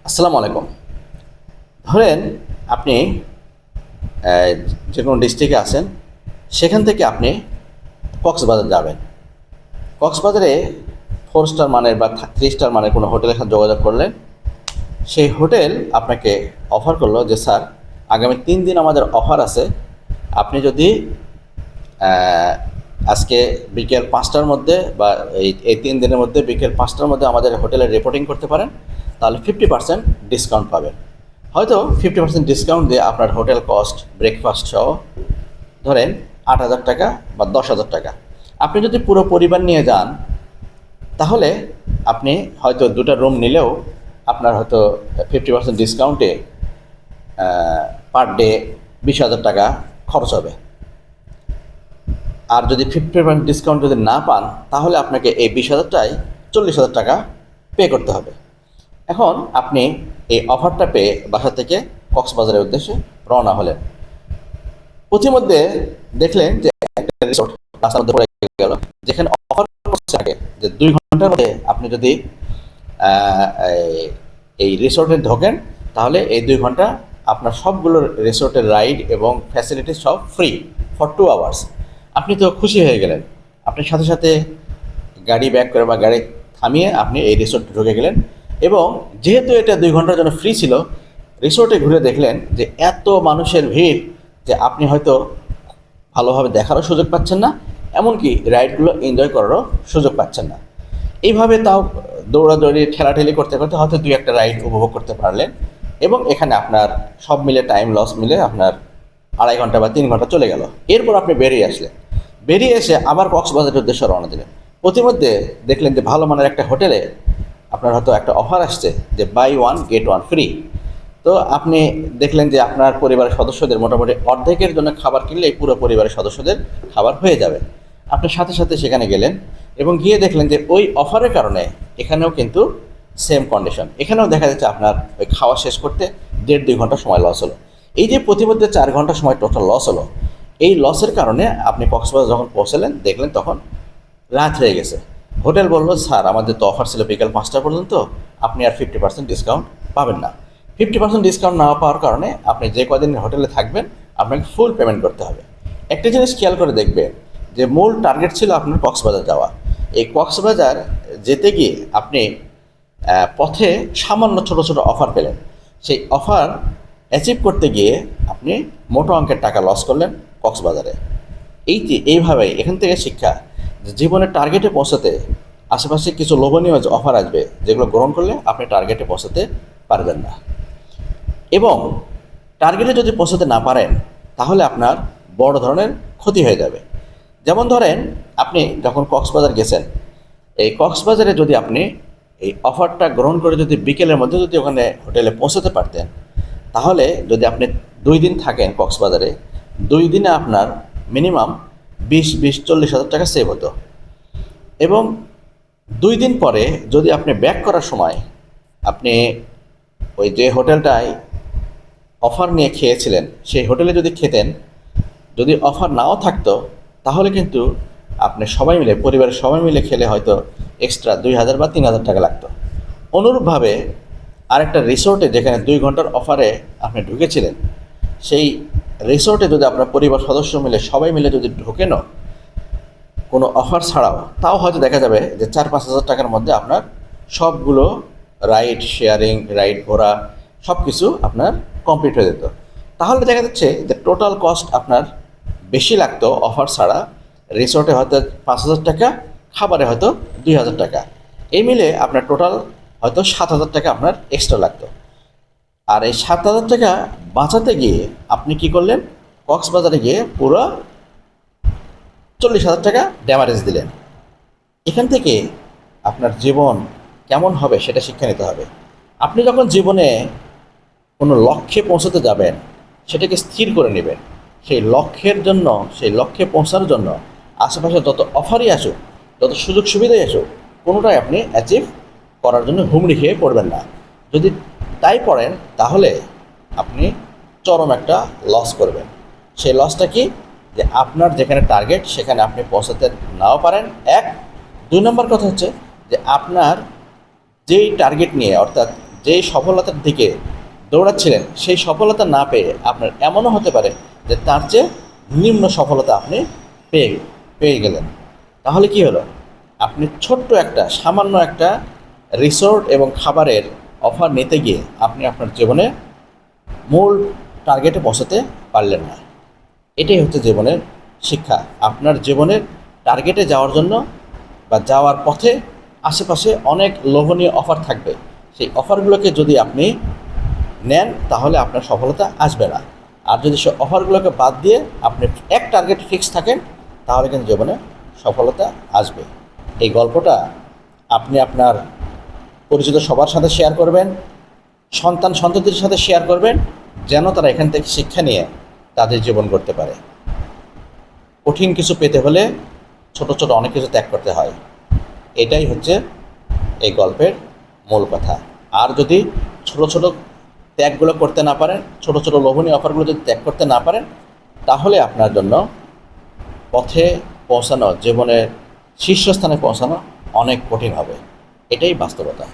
আসসালামু আলাইকুম। ধরেন আপনি যে কোনো ডিস্ট্রিক্টে আছেন, সেখান থেকে আপনি কক্সবাজার যাবেন। কক্সবাজারে 4 স্টার মানের বা 3 স্টার মানের কোনো হোটেলের সাথে যোগাযোগ করলেন। সেই হোটেল আপনাকে অফার করলো যে স্যার, আগামী 3 দিন আমাদের অফার আছে। আপনি যদি আহ, আজকে বিকেল 5টার মধ্যে বা এই 3 দিনের মধ্যে বিকেল 5টার মধ্যে আমাদের হোটেলে রিপোর্টিং করতে পারেন, তাহলে 50% ডিসকাউন্ট পাবেন। হয়তো 50% ডিসকাউন্ট দিয়ে আপনার হোটেল কস্ট ব্রেকফাস্ট সহ ধরেন 8,000 টাকা বা 10,000 টাকা। আপনি যদি পুরো পরিবার নিয়ে যান, তাহলে আপনি হয়তো 2টা রুম নিলেও আপনার হয়তো 50% ডিসকাউন্টে পার ডে 20,000 টাকা খরচ হবে। আর যদি 50% ডিসকাউন্ট যদি না পান, তাহলে আপনাকে এই 20,000টায় 40,000 টাকা পে করতে হবে। এখন আপনি এই অফারটা পেয়ে বাসা থেকে কক্সবাজারের উদ্দেশ্যে রওনা হলেন। পথিমধ্যে দেখলেন যে একটা রিসোর্ট রাস্তার মধ্যে পড়ে গেল, যেখানে অফার করছে আগে যে 2 ঘন্টার মধ্যে আপনি যদি আহ, এই- এই রিসোর্টে ঢোকেন, তাহলে এই 2 ঘন্টা আপনার সবগুলো রিসোর্টের রাইড এবং ফ্যাসিলিটি সব ফ্রি ফর 2 আওয়ার্স। আপনি তো খুশি হয়ে গেলেন। আপনি সাথে সাথে গাড়ি ব্যাক করে বা গাড়ি থামিয়ে আপনি এই রিসোর্টে ঢুকে গেলেন। এবং যেহেতু এটা 2 ঘন্টার জন্য ফ্রি ছিল, রিসোর্টে ঘুরে দেখলেন যে এত মানুষের ভিড় যে আপনি হয়তো ভালোভাবে দেখারও সুযোগ পাচ্ছেন না, এমনকি রাইডগুলো এনজয় করারও সুযোগ পাচ্ছেন না। এইভাবে তাও দৌড়াদৌড়ি ঠেলাঠেলি করতে করতে হয়তো 2-1টা রাইড উপভোগ করতে পারলেন। এবং এখানে আপনার সব মিলে টাইম লস মিলে আপনার 2.5 ঘন্টা বা 3 ঘন্টা চলে গেল। এরপর আপনি বেরিয়ে আসলেন। বেরিয়ে এসে আবার কক্সবাজারের উদ্দেশ্যে রওনা দিলেন। প্রতিমধ্যে দেখলেন যে ভালো মানের একটা হোটেলে আপনার হয়তো একটা অফার আসছে যে buy one get one free. তো আপনি দেখলেন যে আপনার পরিবারের সদস্যদের মোটামুটি অর্ধেকের জন্য খাবার কিনলে এই পুরো পরিবারের সদস্যদের খাবার হয়ে যাবে। আপনি সাথে সাথে সেখানে গেলেন এবং গিয়ে দেখলেন যে ওই অফারের কারণে এখানেও কিন্তু সেম কন্ডিশন। এখানেও দেখা যাচ্ছে আপনার ওই খাওয়া শেষ করতে 1.5-2 ঘন্টা সময় লস হলো। এই যে প্রতিমধ্যে 4 ঘন্টা সময় টোটাল লস হলো, এই লসের কারণে আপনি কক্সবাজার যখন পৌঁছলেন, দেখলেন তখন রাত হয়ে গেছে। হোটেল বলল, স্যার আমাদের তো অফার ছিল বিকেল 5টা পর্যন্ত, আপনি আর 50% ডিসকাউন্ট পাবেন না। 50% ডিসকাউন্ট না পাওয়ার কারণে আপনি যে কদিন হোটেলে থাকবেন আপনাকে ফুল পেমেন্ট করতে হবে। একটা জিনিস খেয়াল করে দেখবেন যে মূল টার্গেট ছিল আপনার কক্সবাজার যাওয়া। এই কক্সবাজার যেতে গিয়ে আপনি পথে সামান্য ছোট ছোট অফার পেলেন। সেই অফার অ্যাচিভ করতে গিয়ে আপনি মোটো অঙ্কের টাকা লস করলেন কক্সবাজারে। এইভাবে এখান থেকে শিক্ষা যে জীবনের টার্গেটে পৌঁছাতে আশেপাশে কিছু লোভনীয় যে অফার আসবে, যেগুলো গ্রহণ করলে আপনি টার্গেটে পৌঁছাতে পারবেন না। এবং টার্গেটে যদি পৌঁছাতে না পারেন, তাহলে আপনার বড় ধরনের ক্ষতি হয়ে যাবে। যেমন ধরেন, আপনি যখন কক্সবাজার গেছেন, এই কক্সবাজারে যদি আপনি এই অফারটা গ্রহণ করে যদি বিকেলের মধ্যে যদি ওখানে হোটেলে পৌঁছাতে পারতেন, তাহলে যদি আপনি 2 দিন থাকেন কক্সবাজারে, 2 দিনে আপনার মিনিমাম 20-40 হাজার টাকা সেভ হতো। এবং 2 দিন পরে যদি আপনি ব্যাক করার সময় আপনি ওই যে হোটেলটায় অফার নিয়ে খেয়েছিলেন, সেই হোটেলে যদি খেতেন, যদি অফার নাও থাকতো, তাহলে কিন্তু আপনি সবাই মিলে পরিবারের সবাই মিলে খেলে হয়তো এক্সট্রা 2,000 বা 3,000 টাকা লাগতো। অনুরূপভাবে আরেকটা রিসোর্টে যেখানে 2 ঘন্টার অফারে আপনি ঢুকেছিলেন, সেই রিসোর্টে যদি আপনার পরিবার সদস্য মিলে সবাই মিলে যদি ঢোকেনও কোনো অফার ছাড়াও, তাও হয়তো দেখা যাবে যে 4-5 হাজার টাকার মধ্যে আপনার সবগুলো রাইড শেয়ারিং, রাইড ঘোরা সব কিছু আপনার কমপ্লিট হয়ে যেত। তাহলে দেখা যাচ্ছে যে টোটাল কস্ট আপনার বেশি লাগতো অফার ছাড়া। রিসোর্টে হয়তো 5,000 টাকা, খাবারে হয়তো 2,000 টাকা, এই মিলে আপনার টোটাল হয়তো 7,000 টাকা আপনার এক্সট্রা লাগতো। আর এই 7,000 টাকা বাঁচাতে গিয়ে আপনি কি করলেন, কক্সবাজারে গিয়ে পুরো 40,000 টাকা ড্যামারেজ দিলেন। এখান থেকে আপনার জীবন কেমন হবে সেটা শিক্ষা নিতে হবে। আপনি যখন জীবনে কোনো লক্ষ্যে পৌঁছতে যাবেন, সেটাকে স্থির করে নেবেন। সেই লক্ষ্যের জন্য, সেই লক্ষ্যে পৌঁছার জন্য আশেপাশে যত অফারই আসুক, যত সুযোগ সুবিধাই আসুক, কোনোটাই আপনি অ্যাচিভ করার জন্য হুমড়ি খেয়ে পড়বেন না। যদি তাই পড়েন, তাহলে আপনি চরম একটা লস করবেন। সেই লসটা কি, যে আপনার যেখানে টার্গেট সেখানে আপনি পৌঁছাতে নাও পারেন, 1। 2 নম্বর কথা হচ্ছে যে আপনার যেই টার্গেট নিয়ে, অর্থাৎ যেই সফলতার দিকে দৌড়াচ্ছিলেন সেই সফলতা না পেয়ে আপনার এমনও হতে পারে যে তার চেয়ে নিম্ন সফলতা আপনি পেয়ে পেয়ে গেলেন। তাহলে কি হলো, আপনি ছোট্ট একটা সামান্য একটা রিসোর্ট এবং খাবারের অফার নিতে গিয়ে আপনি আপনার জীবনে মূল টার্গেটে পৌঁছাতে পারলেন না। এটাই হচ্ছে জীবনের শিক্ষা। আপনার জীবনের টার্গেটে যাওয়ার জন্য বা যাওয়ার পথে আশেপাশে অনেক লোভনীয় অফার থাকবে। সেই অফারগুলোকে যদি আপনি নেন তাহলে আপনার সফলতা আসবে না। আর যদি সে অফারগুলোকে বাদ দিয়ে আপনি এক টার্গেট ফিক্স থাকেন তাহলে কিন্তু জীবনে সফলতা আসবে। এই গল্পটা আপনি আপনার পরিচিত সবার সাথে শেয়ার করবেন, সন্ততির সাথে শেয়ার করবেন, যেন তারা এখান থেকে শিক্ষা নিয়ে তাদের জীবন করতে পারে। কঠিন কিছু পেতে হলে ছোট ছোট অনেক কিছু ত্যাগ করতে হয়। এটাই হচ্ছে এই গল্পের মূল কথা। আর যদি ছোট ছোট ত্যাগগুলো করতে না পারেন, ছোট ছোট লোভনীয় অফারগুলো যদি ত্যাগ করতে না পারেন, তাহলে আপনার জন্য পথে পৌঁছানো, জীবনের শীর্ষস্থানে পৌঁছানো অনেক কঠিন হবে। এটাই বাস্তবতা।